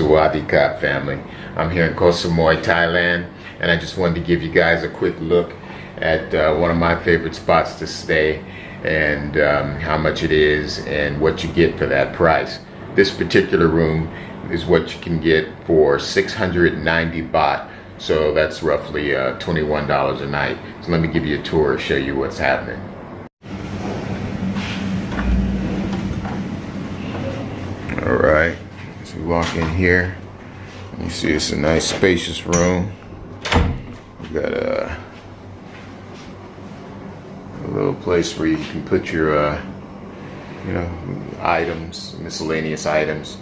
Sawadee family. I'm here in Koh Samui, Thailand, and I just wanted to give you guys a quick look at one of my favorite spots to stay, and how much it is and what you get for that price. This particular room is what you can get for 690 baht, so that's roughly $21 a night. So let me give you a tour, show you what's happening. All right, so we walk in here. You see it's a nice spacious room. We got a little place where you can put your items, miscellaneous items.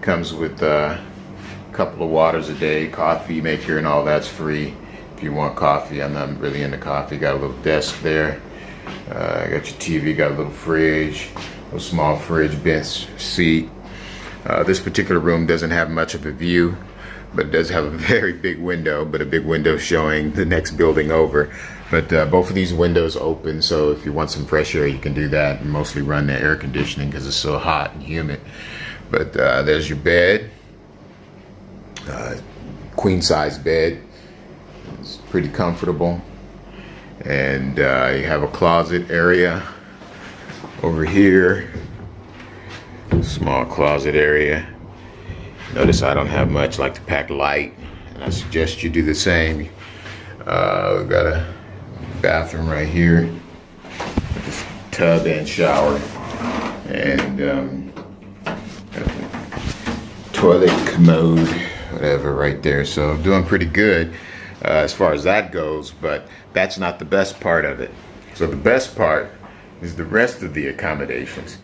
Comes with a couple of waters a day, coffee maker and all that's free if you want coffee. I'm not really into coffee. Got a little desk there. Got your TV, got a little fridge, a small fridge, bench seat. This particular room doesn't have much of a view, but it does have a very big window, but a big window showing the next building over. But both of these windows open, so if you want some fresh air, you can do that, and mostly run the air conditioning because it's so hot and humid. But there's your bed, queen size bed. It's pretty comfortable. And you have a closet area over here. Small closet area. Notice I don't have much, like to pack light, and I suggest you do the same. We've got a bathroom right here, with a tub and shower, and toilet commode, whatever, right there. So doing pretty good as far as that goes, but that's not the best part of it. So the best part is the rest of the accommodations.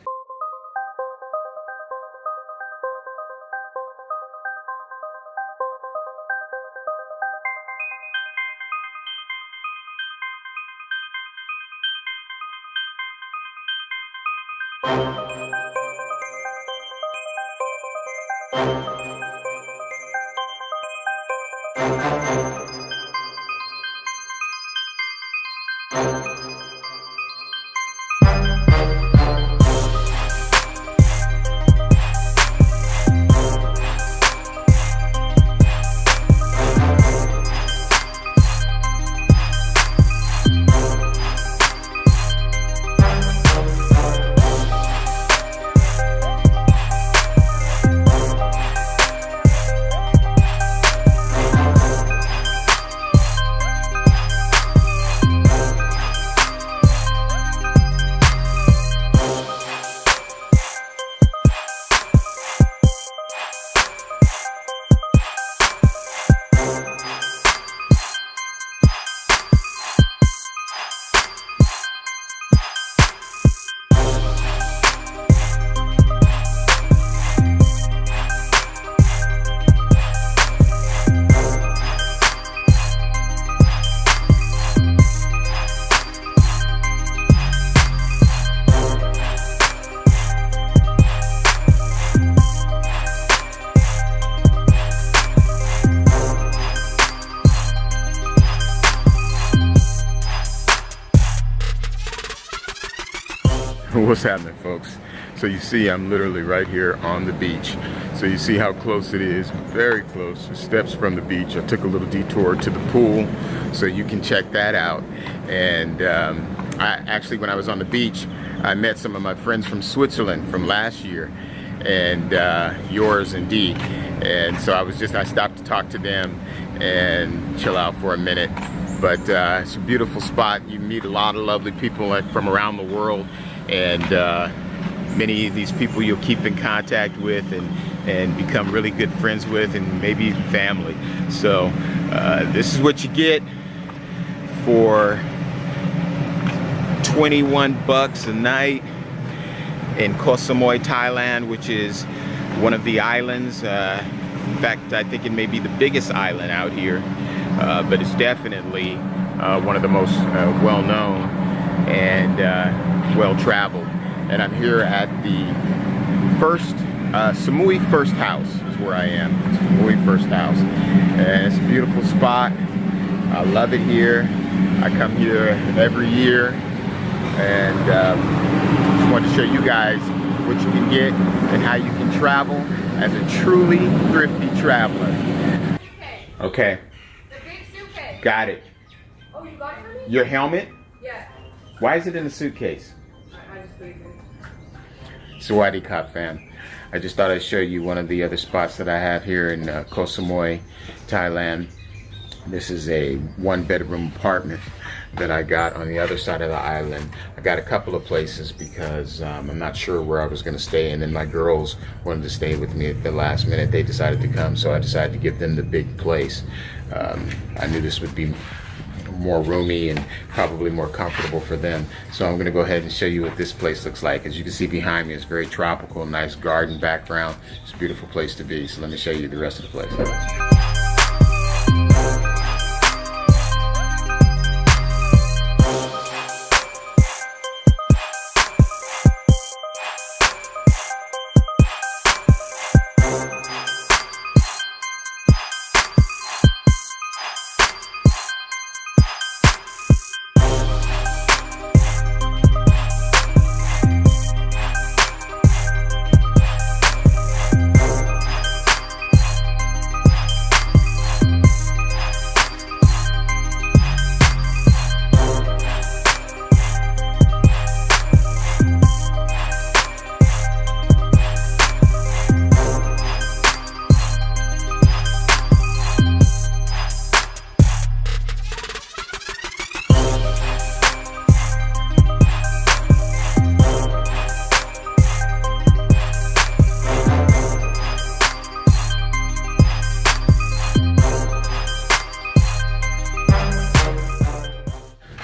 What's happening, folks? So you see I'm literally right here on the beach. So you see how close it is, very close, steps from the beach. I took a little detour to the pool so you can check that out. And when I was on the beach, I met some of my friends from Switzerland from last year, and yours indeed. And so I stopped to talk to them and chill out for a minute. But it's a beautiful spot. You meet a lot of lovely people from around the world, and many of these people you'll keep in contact with and become really good friends with, and maybe even family. So this is what you get for 21 bucks a night in Koh Samui, Thailand, which is one of the islands. In fact, I think it may be the biggest island out here, but it's definitely one of the most well-known and well-traveled. And I'm here at the Samui First House is where I am. Samui First House. And it's a beautiful spot. I love it here. I come here every year, and just wanted to show you guys what you can get and how you can travel as a truly thrifty traveler. Okay. The big suitcase. Got it. Oh, you got it for me? Your helmet? Yeah. Why is it in the suitcase? I just put it in. Sawadee Kap, fam. I just thought I'd show you one of the other spots that I have here in Koh Samui, Thailand. This is a one-bedroom apartment that I got on the other side of the island. I got a couple of places because I'm not sure where I was going to stay, and then my girls wanted to stay with me at the last minute. They decided to come, so I decided to give them the big place. I knew this would be more roomy and probably more comfortable for them. So I'm going to go ahead and show you what this place looks like. As you can see behind me, it's very tropical, nice garden background. It's a beautiful place to be. So let me show you the rest of the place.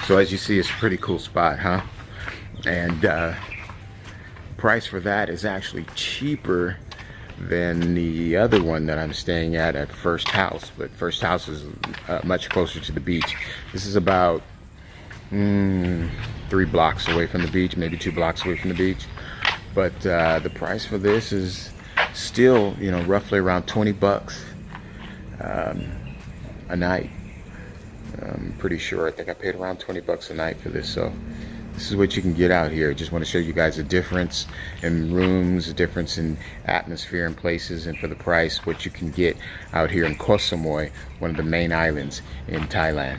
So as you see, it's a pretty cool spot, huh? And price for that is actually cheaper than the other one that I'm staying at First House. But First House is much closer to the beach. This is about 3 blocks away from the beach, maybe 2 blocks away from the beach. But the price for this is still, you know, roughly around 20 bucks a night. I'm pretty sure. I think I paid around 20 bucks a night for this. So this is what you can get out here. Just want to show you guys a difference in rooms, a difference in atmosphere and places, and for the price, what you can get out here in Koh Samui, one of the main islands in Thailand.